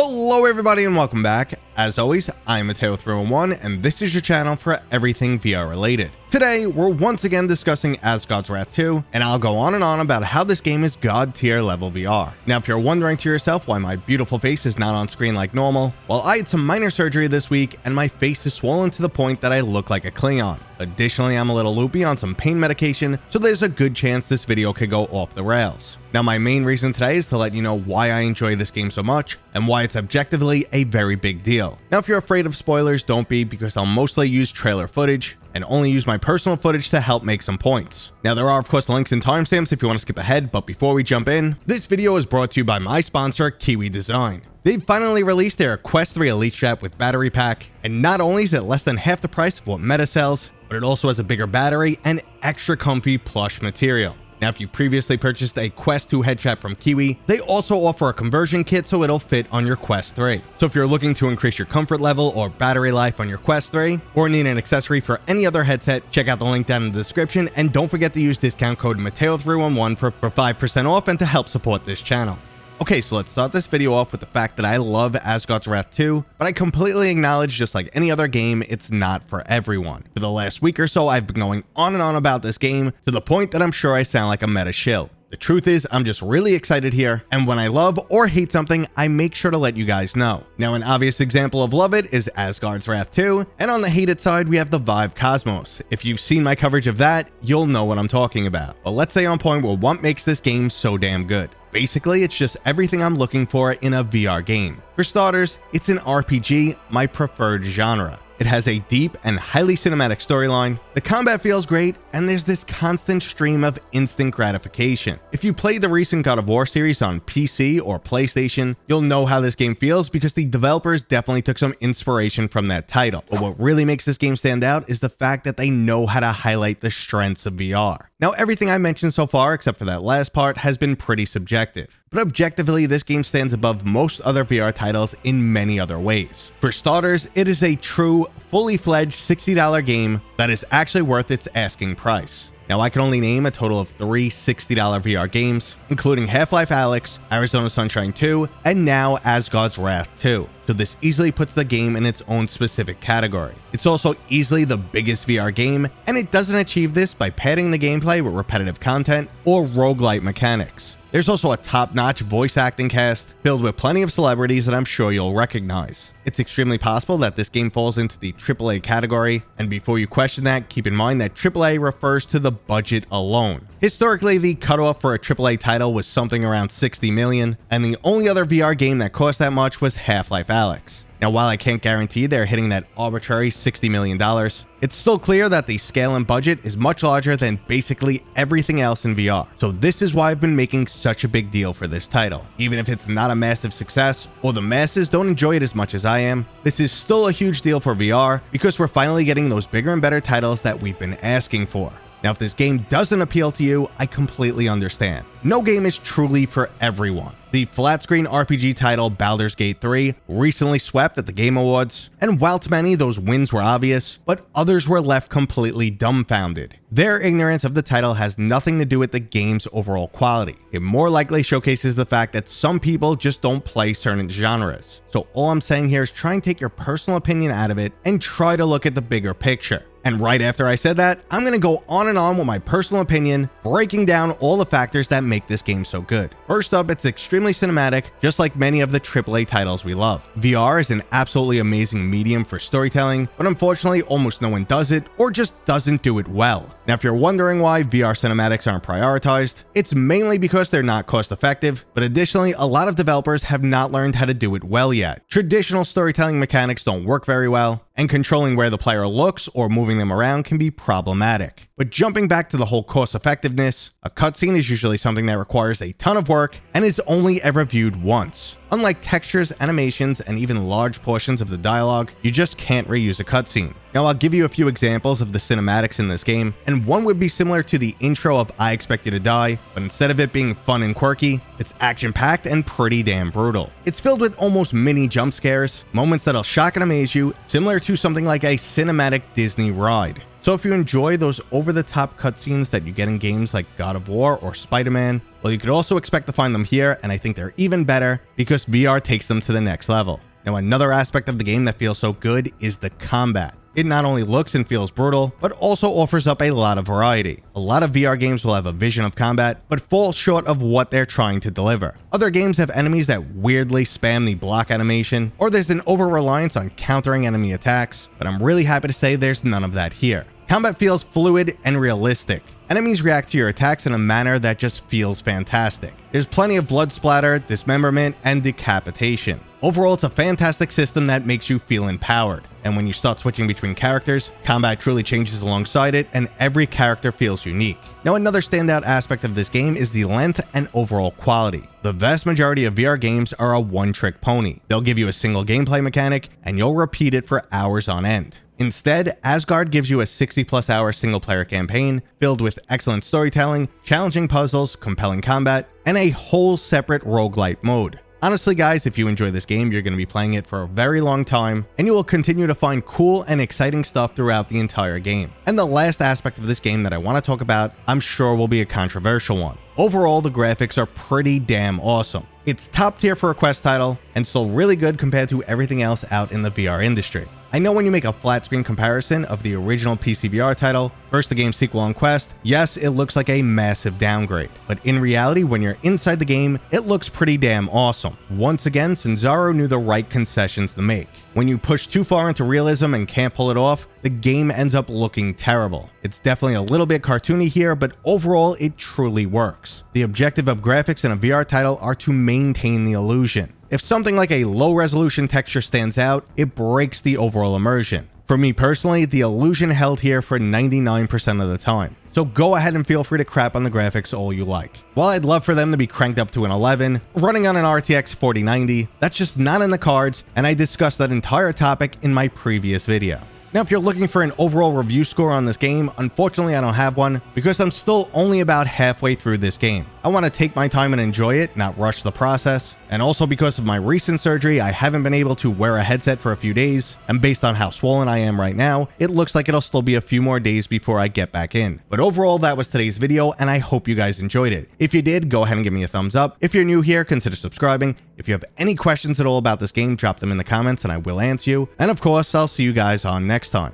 Hello everybody and welcome back. As always, I'm Mateo311 and this is your channel for everything VR related. Today, we're once again discussing Asgard's Wrath 2, and I'll go on and on about how this game is God tier level VR. Now, if you're wondering to yourself why my beautiful face is not on screen like normal, well, I had some minor surgery this week and my face is swollen to the point that I look like a Klingon. Additionally, I'm a little loopy on some pain medication, so there's a good chance this video could go off the rails. Now, my main reason today is to let you know why I enjoy this game so much and why it's objectively a very big deal. Now, if you're afraid of spoilers, don't be, because I'll mostly use trailer footage and only use my personal footage to help make some points. Now, there are of course links and timestamps if you want to skip ahead, but before we jump in, this video is brought to you by my sponsor, Kiwi Design. They've finally released their Quest 3 Elite Strap with battery pack, and not only is it less than half the price of what Meta sells, but it also has a bigger battery and extra comfy plush material. Now, if you previously purchased a Quest 2 head strap from Kiwi, they also offer a conversion kit so it'll fit on your Quest 3. So if you're looking to increase your comfort level or battery life on your Quest 3, or need an accessory for any other headset, check out the link down in the description, and don't forget to use discount code Mateo311 for 5% off and to help support this channel. Okay, so let's start this video off with the fact that I love Asgard's Wrath 2, but I completely acknowledge, just like any other game, it's not for everyone. For the last week or so, I've been going on and on about this game to the point that I'm sure I sound like a meta shill. The truth is, I'm just really excited here, and when I love or hate something, I make sure to let you guys know. Now, an obvious example of love it is Asgard's Wrath 2, and on the hated side, we have the Vive Cosmos. If you've seen my coverage of that, you'll know what I'm talking about. But let's stay on point with what makes this game so damn good. Basically, it's just everything I'm looking for in a VR game. For starters, it's an RPG, my preferred genre. It has a deep and highly cinematic storyline, the combat feels great, and there's this constant stream of instant gratification. If you played the recent God of War series on PC or PlayStation, you'll know how this game feels because the developers definitely took some inspiration from that title. But what really makes this game stand out is the fact that they know how to highlight the strengths of VR. Now, everything I mentioned so far, except for that last part, has been pretty subjective. But objectively, this game stands above most other VR titles in many other ways. For starters, it is a true, fully fledged $60 game that is actually worth its asking price. Now, I can only name a total of 3 $60 VR games, including Half-Life Alyx, Arizona Sunshine 2, and now Asgard's Wrath 2. So this easily puts the game in its own specific category. It's also easily the biggest VR game, and it doesn't achieve this by padding the gameplay with repetitive content or roguelite mechanics. There's also a top-notch voice acting cast filled with plenty of celebrities that I'm sure you'll recognize. It's extremely possible that this game falls into the AAA category, and before you question that, keep in mind that AAA refers to the budget alone. Historically, the cutoff for a AAA title was something around $60 million, and the only other VR game that cost that much was Half-Life Alyx. Now, while I can't guarantee they're hitting that arbitrary $60 million, it's still clear that the scale and budget is much larger than basically everything else in VR. So this is why I've been making such a big deal for this title. Even if it's not a massive success, or the masses don't enjoy it as much as I am, this is still a huge deal for VR because we're finally getting those bigger and better titles that we've been asking for. Now, if this game doesn't appeal to you, I completely understand. No game is truly for everyone. The flat-screen RPG title Baldur's Gate 3 recently swept at the Game Awards, and while to many those wins were obvious, but others were left completely dumbfounded. Their ignorance of the title has nothing to do with the game's overall quality. It more likely showcases the fact that some people just don't play certain genres. So all I'm saying here is try and take your personal opinion out of it and try to look at the bigger picture. And right after I said that, I'm going to go on and on with my personal opinion, breaking down all the factors that make this game so good. First up, it's extremely cinematic, just like many of the AAA titles we love. VR is an absolutely amazing medium for storytelling, but unfortunately, almost no one does it, or just doesn't do it well. Now, if you're wondering why VR cinematics aren't prioritized, it's mainly because they're not cost effective, but additionally, a lot of developers have not learned how to do it well yet. Traditional storytelling mechanics don't work very well, and controlling where the player looks or moving them around can be problematic. But jumping back to the whole cost effectiveness, a cutscene is usually something that requires a ton of work and is only ever viewed once. Unlike textures, animations, and even large portions of the dialogue, you just can't reuse a cutscene. Now, I'll give you a few examples of the cinematics in this game, and one would be similar to the intro of I Expect You to Die, but instead of it being fun and quirky, it's action-packed and pretty damn brutal. It's filled with almost mini jump scares, moments that'll shock and amaze you, similar to something like a cinematic Disney ride. So if you enjoy those over-the-top cutscenes that you get in games like God of War or Spider-Man, Well, you could also expect to find them here, and I think they're even better because VR takes them to the next level. Now, another aspect of the game that feels so good is the combat. It not only looks and feels brutal, but also offers up a lot of variety. A lot of VR games will have a vision of combat, but fall short of what they're trying to deliver. Other games have enemies that weirdly spam the block animation, or there's an over-reliance on countering enemy attacks, but I'm really happy to say there's none of that here. Combat feels fluid and realistic. Enemies react to your attacks in a manner that just feels fantastic. There's plenty of blood splatter, dismemberment, and decapitation. Overall, it's a fantastic system that makes you feel empowered. And when you start switching between characters, combat truly changes alongside it, and every character feels unique. Now, another standout aspect of this game is the length and overall quality. The vast majority of VR games are a one-trick pony. They'll give you a single gameplay mechanic, and you'll repeat it for hours on end. Instead, Asgard gives you a 60+ hour single-player campaign filled with excellent storytelling, challenging puzzles, compelling combat, and a whole separate roguelite mode. Honestly, guys, if you enjoy this game, you're going to be playing it for a very long time, and you will continue to find cool and exciting stuff throughout the entire game. And the last aspect of this game that I want to talk about, I'm sure will be a controversial one. Overall, the graphics are pretty damn awesome. It's top tier for a Quest title, and still really good compared to everything else out in the VR industry. I know when you make a flat screen comparison of the original PC VR title versus the game's sequel on Quest, yes, it looks like a massive downgrade. But in reality, when you're inside the game, it looks pretty damn awesome. Once again, Sanzaro knew the right concessions to make. When you push too far into realism and can't pull it off, the game ends up looking terrible. It's definitely a little bit cartoony here, but overall, it truly works. The objective of graphics in a VR title are to maintain the illusion. If something like a low-resolution texture stands out, it breaks the overall immersion. For me personally, the illusion held here for 99% of the time. So go ahead and feel free to crap on the graphics all you like. While I'd love for them to be cranked up to an 11, running on an RTX 4090, that's just not in the cards, and I discussed that entire topic in my previous video. Now, if you're looking for an overall review score on this game, unfortunately I don't have one because I'm still only about halfway through this game. I want to take my time and enjoy it, not rush the process. And also because of my recent surgery, I haven't been able to wear a headset for a few days, and based on how swollen I am right now, it looks like it'll still be a few more days before I get back in. But overall, that was today's video, and I hope you guys enjoyed it. If you did, go ahead and give me a thumbs up. If you're new here, consider subscribing. If you have any questions at all about this game, drop them in the comments and I will answer you. And of course, I'll see you guys on next time.